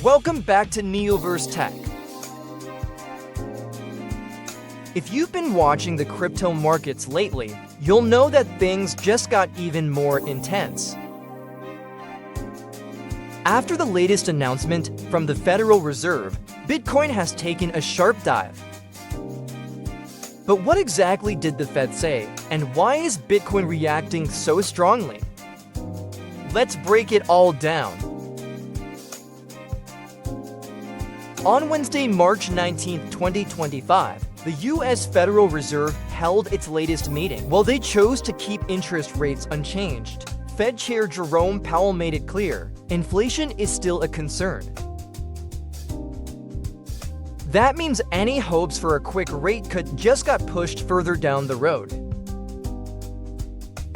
Welcome back to Neoverse Tech. If you've been watching the crypto markets lately, you'll know that things just got even more intense. After the latest announcement from the Federal Reserve, Bitcoin has taken a sharp dive. But what exactly did the Fed say, and why is Bitcoin reacting so strongly? Let's break it all down. On Wednesday, March 19, 2025, the U.S. Federal Reserve held its latest meeting. While they chose to keep interest rates unchanged, Fed Chair Jerome Powell made it clear, inflation is still a concern. That means any hopes for a quick rate cut just got pushed further down the road.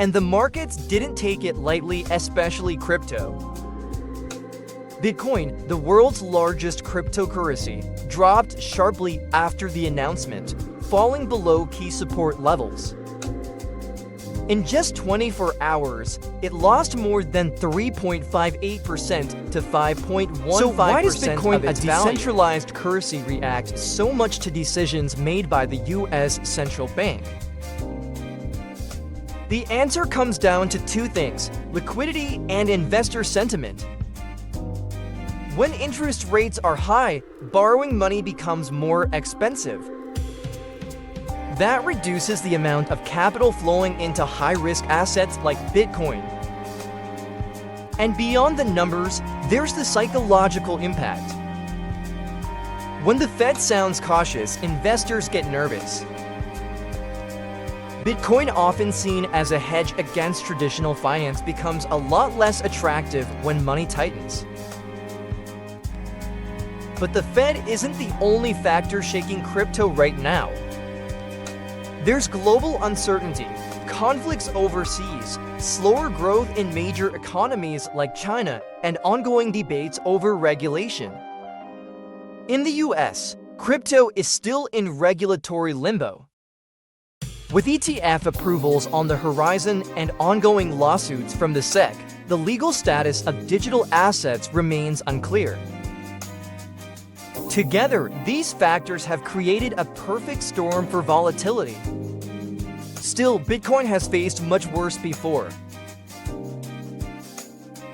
And the markets didn't take it lightly, especially crypto. Bitcoin, the world's largest cryptocurrency, dropped sharply after the announcement, falling below key support levels. In just 24 hours, it lost more than 3.58% to 5.15%. So why does Bitcoin, a decentralized currency, react so much to decisions made by the U.S. central bank? The answer comes down to two things: liquidity and investor sentiment. When interest rates are high, borrowing money becomes more expensive. That reduces the amount of capital flowing into high-risk assets like Bitcoin. And beyond the numbers, there's the psychological impact. When the Fed sounds cautious, investors get nervous. Bitcoin, often seen as a hedge against traditional finance, becomes a lot less attractive when money tightens. But the Fed isn't the only factor shaking crypto right now. There's global uncertainty, conflicts overseas, slower growth in major economies like China, and ongoing debates over regulation. In the US, crypto is still in regulatory limbo. With ETF approvals on the horizon and ongoing lawsuits from the SEC, the legal status of digital assets remains unclear. Together, these factors have created a perfect storm for volatility. Still, Bitcoin has faced much worse before.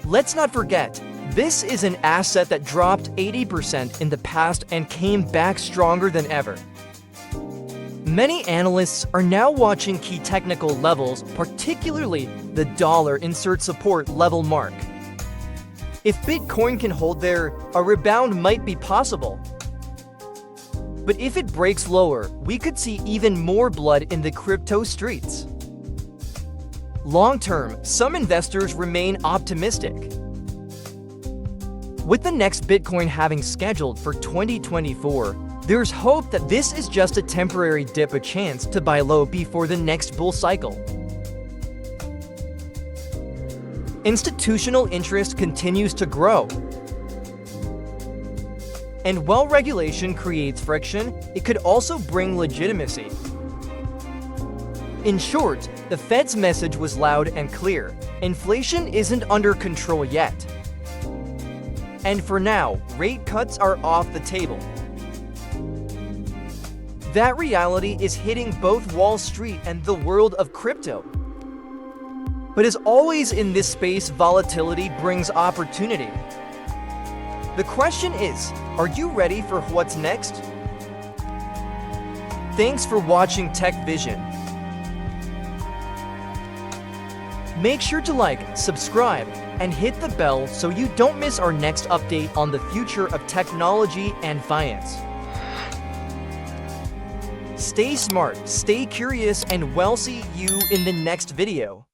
Let's not forget, this is an asset that dropped 80% in the past and came back stronger than ever. Many analysts are now watching key technical levels, particularly the dollar insert support level mark. If Bitcoin can hold there, a rebound might be possible. But if it breaks lower, we could see even more blood in the crypto streets. Long-term, some investors remain optimistic. With the next Bitcoin halving scheduled for 2024, there's hope that this is just a temporary dip, a chance to buy low before the next bull cycle. Institutional interest continues to grow. And while regulation creates friction, it could also bring legitimacy. In short, the Fed's message was loud and clear: inflation isn't under control yet. And for now, rate cuts are off the table. That reality is hitting both Wall Street and the world of crypto. But as always in this space, volatility brings opportunity. The question is, are you ready for what's next? Thanks for watching Tech Vision. Make sure to like, subscribe, and hit the bell so you don't miss our next update on the future of technology and finance. Stay smart, stay curious, and we'll see you in the next video.